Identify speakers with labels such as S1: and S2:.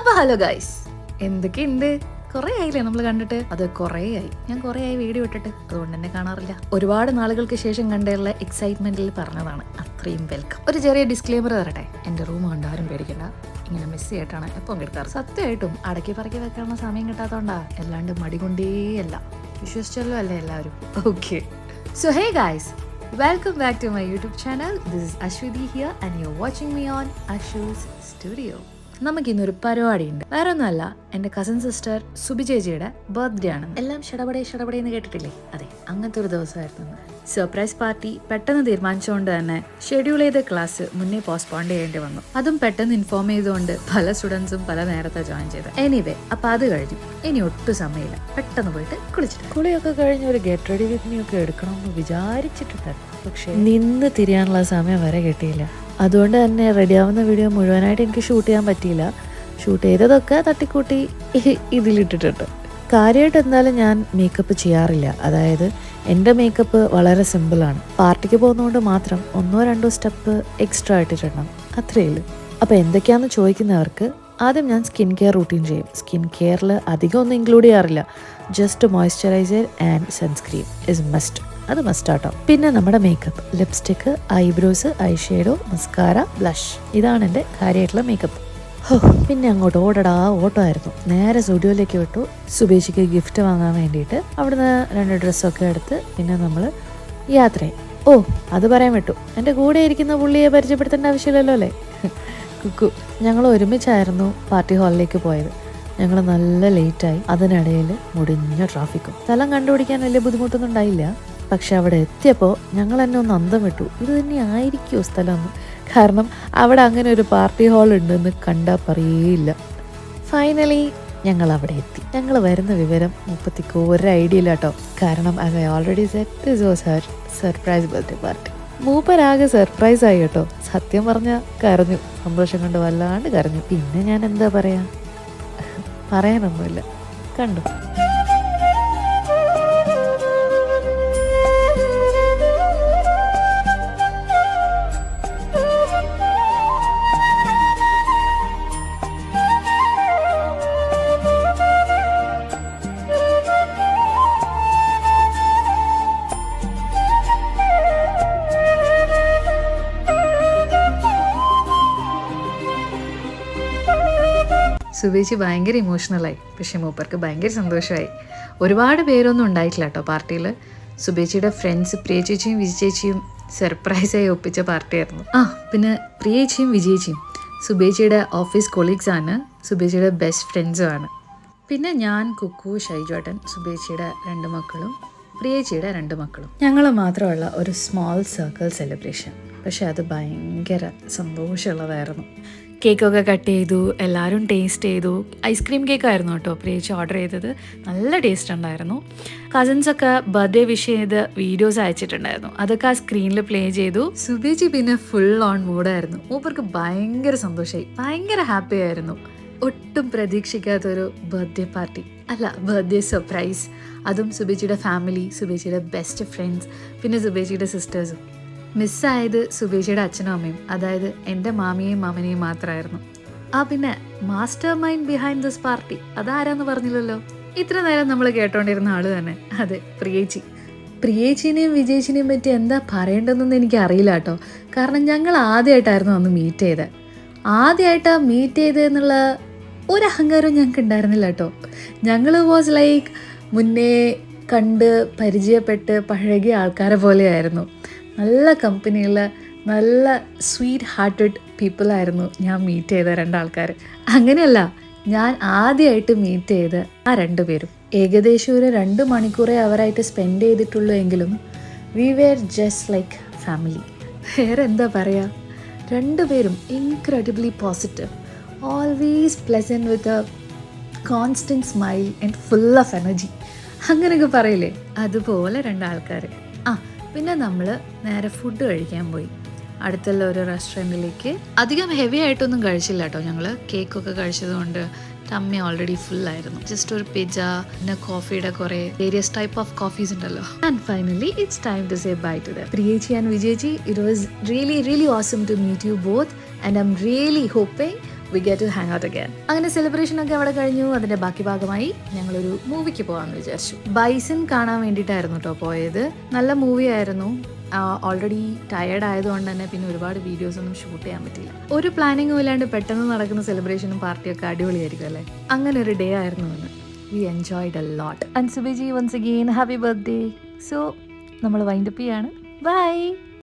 S1: അപ്പോൾ hello guys, എന്തൊക്കെയുണ്ട്? കുറേ ആയില്ലേ നമ്മൾ കണ്ടിട്ട്? അത് കുറേ ആയി, ഞാൻ കുറേ ആയി വീഡിയോ ഇട്ടിട്ട്, അതുകൊണ്ട് തന്നെ കാണാറില്ല. ഒരുപാട് നാളുകൾക്ക് ശേഷം കണ്ടുള്ള എക്സൈറ്റ്മെന്റിൽ പറഞ്ഞതാണ്. അത്രയും വെൽക്കം. ഒരു ചെറിയ ഡിസ്ക്ലെയിമർ തരട്ടെ, എൻ്റെ റൂം കണ്ട് ആരും പേടിക്കണ്ട, ഇങ്ങനെ മിസ് ചെയ്തിട്ടാണ് എപ്പം കിടക്കാറ്. സത്യമായിട്ടും അടക്കി പറക്കി വെക്കാനുള്ള സമയം കിട്ടാത്തോണ്ടാ, അല്ലാണ്ട് മടികൊണ്ടേയല്ല. വിശ്വസിച്ചല്ലോ അല്ലേ എല്ലാവരും? Okay, so hey guys, welcome back to my YouTube channel. This is Ashwini here and you're watching me on Ashu's Studio. നമുക്കിന്നൊരു പരിപാടിയുണ്ട്. വേറെ ഒന്നുമല്ല, എൻ്റെ കസിൻ സിസ്റ്റർ സുബി ചേച്ചിയുടെ ബർത്ത്ഡേ ആണ്. എല്ലാം ഷടപടേ എന്ന് കേട്ടിട്ടില്ലേ? അതെ, അങ്ങനത്തെ ഒരു ദിവസമായിരുന്നു. സർപ്രൈസ് പാർട്ടി പെട്ടെന്ന് തീരുമാനിച്ചുകൊണ്ട് തന്നെ ഷെഡ്യൂൾ ചെയ്ത ക്ലാസ് മുന്നേ പോസ്റ്റ്പോൺ ചെയ്യേണ്ടി വന്നു. അതും പെട്ടെന്ന് ഇൻഫോം ചെയ്തുകൊണ്ട് പല സ്റ്റുഡൻസും പല നേരത്തെ ജോയിൻ ചെയ്ത്. എനിവേ, അപ്പൊ അത് കഴിഞ്ഞു. ഇനി ഒട്ടും സമയമില്ല, പെട്ടെന്ന് പോയിട്ട് കുളിച്ചിട്ട് കുളിയൊക്കെ കഴിഞ്ഞ് ഒരു ഗെറ്റ് റെഡി വിത്ത് മീ ഒക്കെ എടുക്കണമെന്ന് വിചാരിച്ചിട്ടുണ്ടായിരുന്നു. പക്ഷെ നിന്ന് തിരിയാനുള്ള സമയം വരെ കിട്ടിയില്ല. അതുകൊണ്ട് തന്നെ റെഡിയാവുന്ന വീഡിയോ മുഴുവനായിട്ട് എനിക്ക് ഷൂട്ട് ചെയ്യാൻ പറ്റിയില്ല. ഷൂട്ട് ചെയ്തതൊക്കെ തട്ടിക്കൂട്ടി ഇതിലിട്ടിട്ടുണ്ട്. കാര്യമായിട്ട് എന്തായാലും ഞാൻ മേക്കപ്പ് ചെയ്യാറില്ല. അതായത് എൻ്റെ മേക്കപ്പ് വളരെ സിമ്പിളാണ്. പാർട്ടിക്ക് പോകുന്നതുകൊണ്ട് മാത്രം 1-2 സ്റ്റെപ്പ് എക്സ്ട്രാ ഇട്ടിട്ടുണ്ടാവും, അത്രയേ ഉള്ളൂ. അപ്പോൾ എന്തൊക്കെയാണെന്ന് ചോദിക്കുന്നവർക്ക് ആദ്യം ഞാൻ സ്കിൻ കെയർ റൂട്ടീൻ ചെയ്യും. സ്കിൻ കെയറിൽ അധികം ഒന്നും ഇൻക്ലൂഡ് ചെയ്യാറില്ല. Just moisturiser and sunscreen is must. അത് മസ്റ്റാട്ടോ. പിന്നെ നമ്മുടെ makeup, lipstick, eyebrows, I shadow, mascara, blush, ഇതാണ് എൻ്റെ കാര്യമായിട്ടുള്ള മേക്കപ്പ്. പിന്നെ അങ്ങോട്ട് ഓട്ടോ ആയിരുന്നു. നേരെ സ്റ്റുഡിയോയിലേക്ക് വിട്ടു, സുബേഷിക്ക് ഗിഫ്റ്റ് വാങ്ങാൻ വേണ്ടിയിട്ട്. അവിടുന്ന് 2 ഡ്രസ്സൊക്കെ എടുത്ത് പിന്നെ നമ്മൾ യാത്രയായി. അത് പറയാൻ വിട്ടു, എൻ്റെ കൂടെ ഇരിക്കുന്ന പുള്ളിയെ പരിചയപ്പെടുത്തേണ്ട ആവശ്യമില്ലല്ലോ അല്ലേ? കുക്കു. ഞങ്ങൾ ഒരുമിച്ചായിരുന്നു പാർട്ടി ഹാളിലേക്ക് പോയത്. ഞങ്ങൾ നല്ല ലേറ്റായി. അതിനിടയിൽ മുടിഞ്ഞ ട്രാഫിക്കും. സ്ഥലം കണ്ടുപിടിക്കാൻ വലിയ ബുദ്ധിമുട്ടൊന്നും ഉണ്ടായില്ല. പക്ഷെ അവിടെ എത്തിയപ്പോൾ ഞങ്ങൾ എന്നെ ഒന്ന് അന്തം വിട്ടു. ഇത് തന്നെ ആയിരിക്കുമോ സ്ഥലം? കാരണം അവിടെ അങ്ങനെ ഒരു പാർട്ടി ഹാൾ ഉണ്ടെന്ന് കണ്ടാൽ പറയേയില്ല. ഫൈനലി ഞങ്ങൾ അവിടെ എത്തി. ഞങ്ങൾ വരുന്ന വിവരം മുപ്പത്തിക്ക് ഒരു ഐഡിയ ഇല്ല കേട്ടോ. കാരണം as I already said, this was her surprise birthday party. മൂപ്പരാകെ സർപ്രൈസ് ആയി കേട്ടോ. സത്യം പറഞ്ഞാൽ കരഞ്ഞു, സന്തോഷം കൊണ്ട് വല്ലാണ്ട് കരഞ്ഞു. പിന്നെ ഞാൻ എന്താ പറയാ, പറയാനൊന്നുമില്ല. കണ്ടു. സുബേച്ചി ഭയങ്കര ഇമോഷണലായി. പക്ഷെ മൂപ്പർക്ക് ഭയങ്കര സന്തോഷമായി. ഒരുപാട് പേരൊന്നും ഉണ്ടായിട്ടില്ല കേട്ടോ പാർട്ടിയിൽ. സുബേച്ചിയുടെ ഫ്രണ്ട്സ് പ്രിയ ചേച്ചിയും വിജയ ചേച്ചിയും സർപ്രൈസായി ഒപ്പിച്ച പാർട്ടിയായിരുന്നു. പിന്നെ പ്രിയ ചേച്ചിയും വിജയ ചേച്ചിയും സുബേച്ചിയുടെ ഓഫീസ് കൊളീഗ്സ് ആണ്, സുബേച്ചിയുടെ ബെസ്റ്റ് ഫ്രണ്ട്സും ആണ്. പിന്നെ ഞാൻ, കുക്കു, ഷൈജോട്ടൻ, സുബേച്ചിയുടെ 2 മക്കളും പ്രിയേച്ചിയുടെ 2 മക്കളും. ഞങ്ങൾ മാത്രമുള്ള ഒരു സ്മോൾ സർക്കിൾ സെലിബ്രേഷൻ. പക്ഷെ അത് ഭയങ്കര സന്തോഷമുള്ളതായിരുന്നു. കേക്കൊക്കെ കട്ട് ചെയ്തു, എല്ലാവരും ടേസ്റ്റ് ചെയ്തു. ഐസ്ക്രീം കേക്കായിരുന്നു കേട്ടോ പ്രിയേച്ചി ഓർഡർ ചെയ്തത്. നല്ല ടേസ്റ്റ് ഉണ്ടായിരുന്നു. കസിൻസൊക്കെ ബർത്ത്ഡേ വിഷ് ചെയ്ത് വീഡിയോസ് അയച്ചിട്ടുണ്ടായിരുന്നു. അതൊക്കെ ആ സ്ക്രീനിൽ പ്ലേ ചെയ്തു. സുബേച്ചി പിന്നെ ഫുൾ ഓൺ മൂഡായിരുന്നു. മൂപ്പർക്ക് ഭയങ്കര സന്തോഷമായി, ഭയങ്കര ഹാപ്പി ആയിരുന്നു. ഒട്ടും പ്രതീക്ഷിക്കാത്തൊരു ബർത്ത്ഡേ പാർട്ടി, അല്ല ബർത്ത്ഡേ സർപ്രൈസ്. അതും സുബേച്ചിയുടെ ഫാമിലി, സുബേച്ചിയുടെ ബെസ്റ്റ് ഫ്രണ്ട്സ്, പിന്നെ സുബേച്ചിയുടെ സിസ്റ്റേഴ്സും. മിസ്സായത് സുബേച്ചിയുടെ അച്ഛനും അമ്മയും, അതായത് എൻ്റെ മാമിയെയും മാമനെയും മാത്രമായിരുന്നു. പിന്നെ mastermind behind this party അതാരാന്ന് പറഞ്ഞില്ലല്ലോ. ഇത്ര നേരം നമ്മൾ കേട്ടോണ്ടിരുന്ന ആള് തന്നെ, അതെ, പ്രിയേച്ചി. പ്രിയേച്ചിനെയും വിജയേച്ചിനെയും പറ്റി എന്താ പറയേണ്ടതെന്നൊന്നും എനിക്ക് അറിയില്ല കേട്ടോ. കാരണം ഞങ്ങൾ ആദ്യമായിട്ടായിരുന്നു അന്ന് മീറ്റ് ചെയ്തത്. ആദ്യമായിട്ടാണ് മീറ്റ് ചെയ്തതെന്നുള്ള ഒരു അഹങ്കാരം ഞങ്ങൾക്ക് ഉണ്ടായിരുന്നില്ല കേട്ടോ. ഞങ്ങൾ വാസ് ലൈക്ക് മുന്നേ കണ്ട് പരിചയപ്പെട്ട് പഴകിയ ആൾക്കാരെ പോലെയായിരുന്നു. നല്ല കമ്പനിയുള്ള നല്ല സ്വീറ്റ് ഹാർട്ടഡ് പീപ്പിളായിരുന്നു ഞാൻ മീറ്റ് ചെയ്ത 2 ആൾക്കാർ. അങ്ങനെയല്ല, ഞാൻ ആദ്യമായിട്ട് മീറ്റ് ചെയ്ത ആ 2 പേരും ഏകദേശം ഒരു 2 മണിക്കൂറേ അവരായിട്ട് സ്പെൻഡ് ചെയ്തിട്ടുള്ളൂ എങ്കിലും we were just like family. വേറെ എന്താ പറയുക, 2 പേരും incredibly positive, always pleasant with a constant smile and full of energy. അങ്ങനെയൊക്കെ പറയില്ലേ, അതുപോലെ 2 ആൾക്കാർ. പിന്നെ നമ്മൾ നേരെ ഫുഡ് കഴിക്കാൻ പോയി അടുത്തുള്ള ഒരു റെസ്റ്റോറൻറ്റിലേക്ക്. അധികം ഹെവി ആയിട്ടൊന്നും കഴിച്ചില്ല കേട്ടോ. ഞങ്ങൾ കേക്കൊക്കെ കഴിച്ചതുകൊണ്ട് ടമ്മി ഓൾറെഡി ഫുള്ളായിരുന്നു. ജസ്റ്റ് ഒരു പിസ്സ, പിന്നെ കോഫിയുടെ കുറേ വേരിയസ് ടൈപ്പ് ഓഫ് കോഫീസ് ഉണ്ടല്ലോ. And finally it's time to say bye to them. പ്രിയേച്ചി and Vijayji, it was really awesome to meet you both and I am really hoping we get to hang out again. അങ്ങനെ celebration ഒക്കെ അവിടെ കഴിഞ്ഞു. അതിന്റെ ബാക്കി ഭാഗമായി ഞങ്ങളൊരു മൂവിക്ക് പോകാമെന്ന് വിചാരിച്ചു. ബൈസൺ കാണാൻ വേണ്ടിയിട്ടായിരുന്നു കേട്ടോ പോയത്. നല്ല മൂവി ആയിരുന്നു. ഓൾറെഡി ടയേർഡ് ആയതുകൊണ്ട് തന്നെ പിന്നെ ഒരുപാട് വീഡിയോസ് ഒന്നും ഷൂട്ട് ചെയ്യാൻ പറ്റില്ല. ഒരു പ്ലാനിങ്ങും ഇല്ലാണ്ട് പെട്ടെന്ന് നടക്കുന്ന സെലിബ്രേഷനും പാർട്ടിയൊക്കെ അടിപൊളിയായിരിക്കും അല്ലേ. അങ്ങനെ ഒരു ഡേ ആയിരുന്നു ഇന്ന്. We enjoyed a lot. And സുബേജി once again happy birthday. So നമ്മൾ വൈൻഡപ്പ് ചെയ്യാണ്. ബൈ.